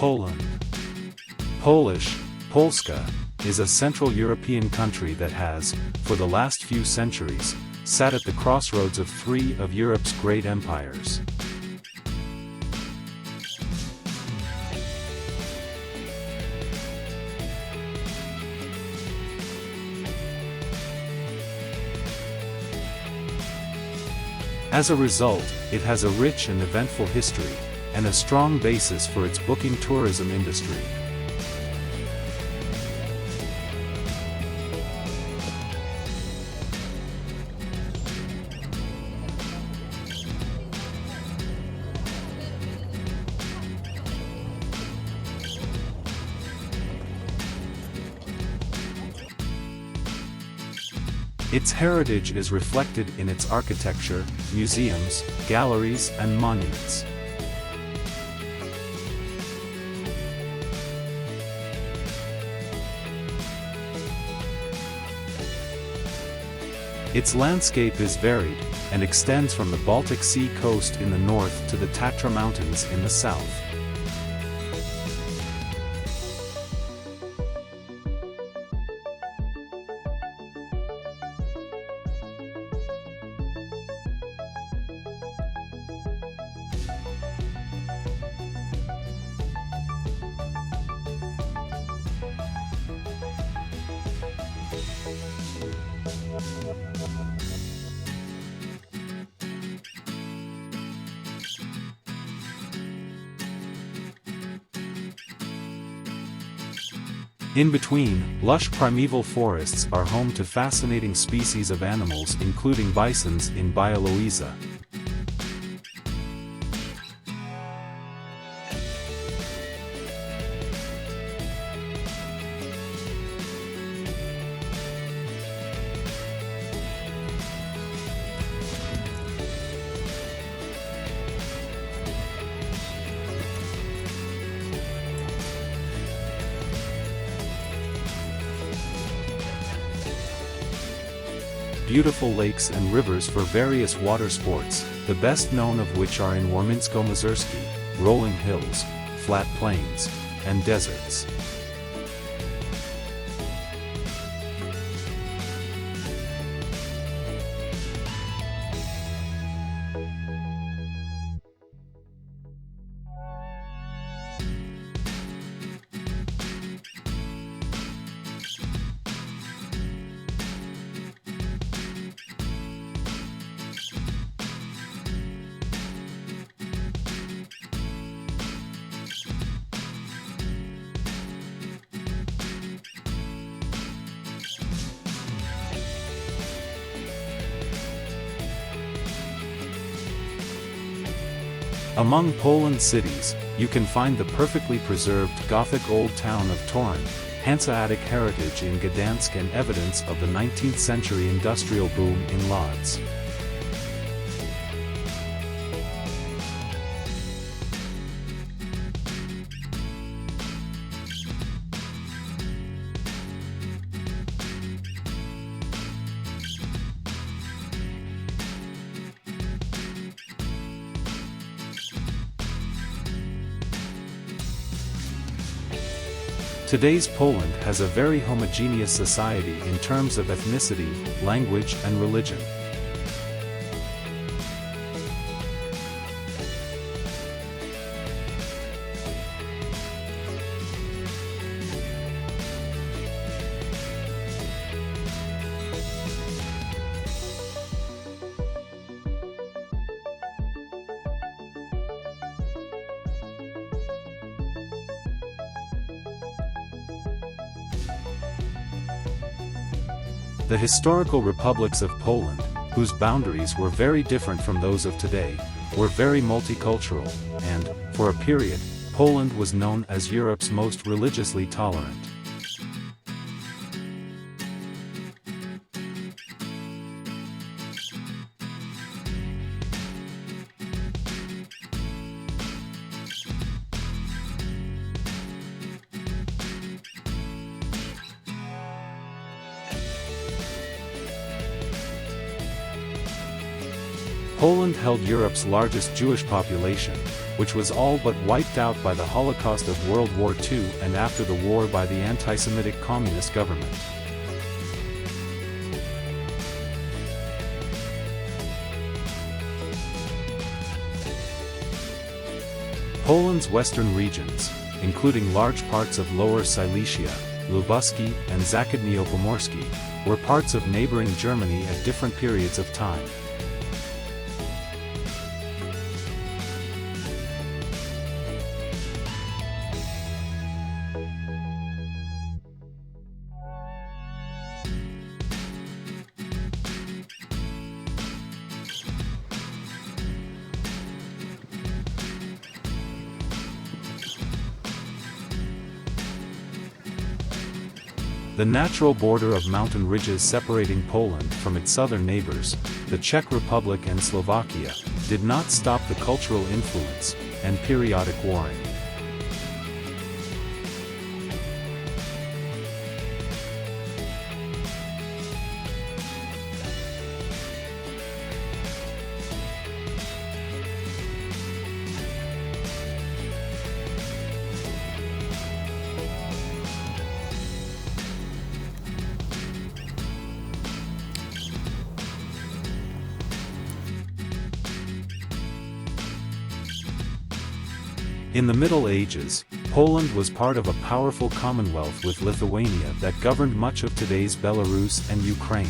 Poland. Polish, Polska, is a Central European country that has, for the last few centuries, sat at the crossroads of three of Europe's great empires. As a result, it has a rich and eventful history, and a strong basis for its booking tourism industry. Its heritage is reflected in its architecture, museums, galleries, and monuments. Its landscape is varied, and extends from the Baltic Sea coast in the north to the Tatra Mountains in the south. In between, lush primeval forests are home to fascinating species of animals including bisons in Białowieża. Beautiful lakes and rivers for various water sports, the best known of which are in Warmińsko-Mazurskie, rolling hills, flat plains, and deserts. Among Poland's cities, you can find the perfectly preserved Gothic old town of Torun, Hanseatic heritage in Gdansk and evidence of the 19th century industrial boom in Lodz. Today's Poland has a very homogeneous society in terms of ethnicity, language, and religion. The historical republics of Poland, whose boundaries were very different from those of today, were very multicultural, and, for a period, Poland was known as Europe's most religiously tolerant. Poland held Europe's largest Jewish population, which was all but wiped out by the Holocaust of World War II and after the war by the anti-Semitic communist government. Poland's western regions, including large parts of Lower Silesia, Lubuski and Zachodnio-Pomorsky, were parts of neighboring Germany at different periods of time. The natural border of mountain ridges separating Poland from its southern neighbors, the Czech Republic and Slovakia, did not stop the cultural influence and periodic warring. In the Middle Ages, Poland was part of a powerful commonwealth with Lithuania that governed much of today's Belarus and Ukraine.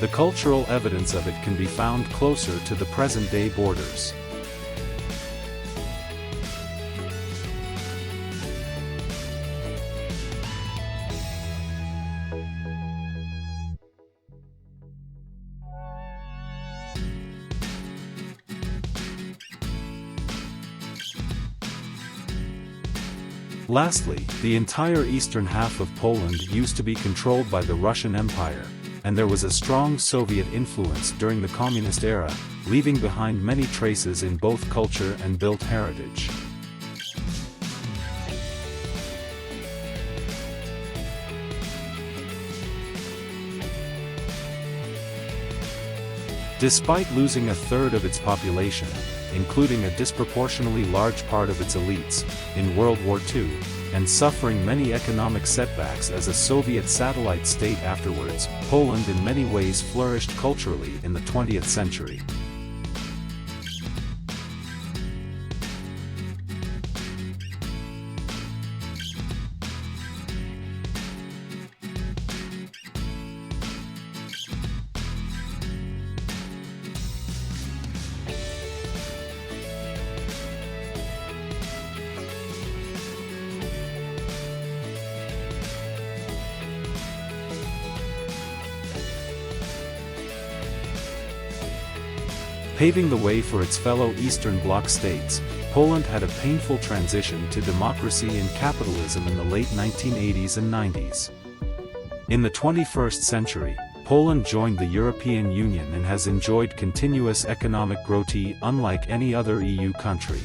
The cultural evidence of it can be found closer to the present-day borders. Lastly, the entire eastern half of Poland used to be controlled by the Russian Empire, and there was a strong Soviet influence during the communist era, leaving behind many traces in both culture and built heritage. Despite losing a third of its population, including a disproportionately large part of its elites, in World War II, and suffering many economic setbacks as a Soviet satellite state afterwards, Poland in many ways flourished culturally in the 20th century. Paving the way for its fellow Eastern Bloc states, Poland had a painful transition to democracy and capitalism in the late 1980s and 90s. In the 21st century, Poland joined the European Union and has enjoyed continuous economic growth unlike any other EU country.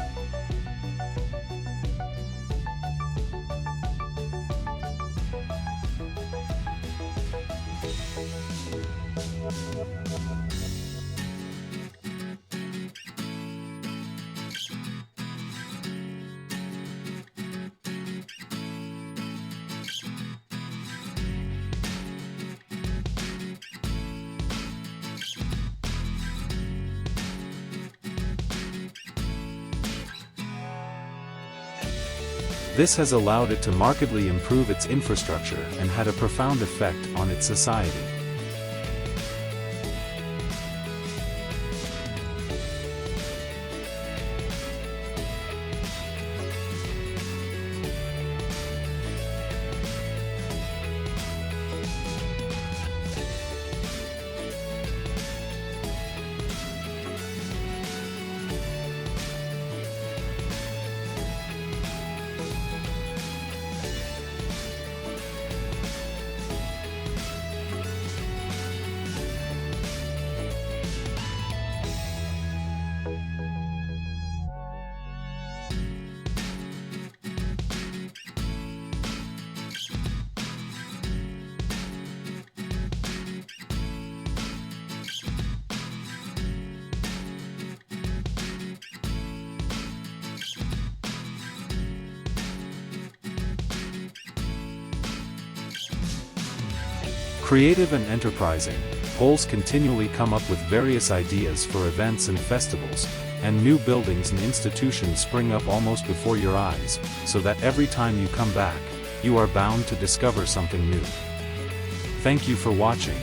This has allowed it to markedly improve its infrastructure and had a profound effect on its society. Creative and enterprising, Poles continually come up with various ideas for events and festivals, and new buildings and institutions spring up almost before your eyes, so that every time you come back, you are bound to discover something new. Thank you for watching.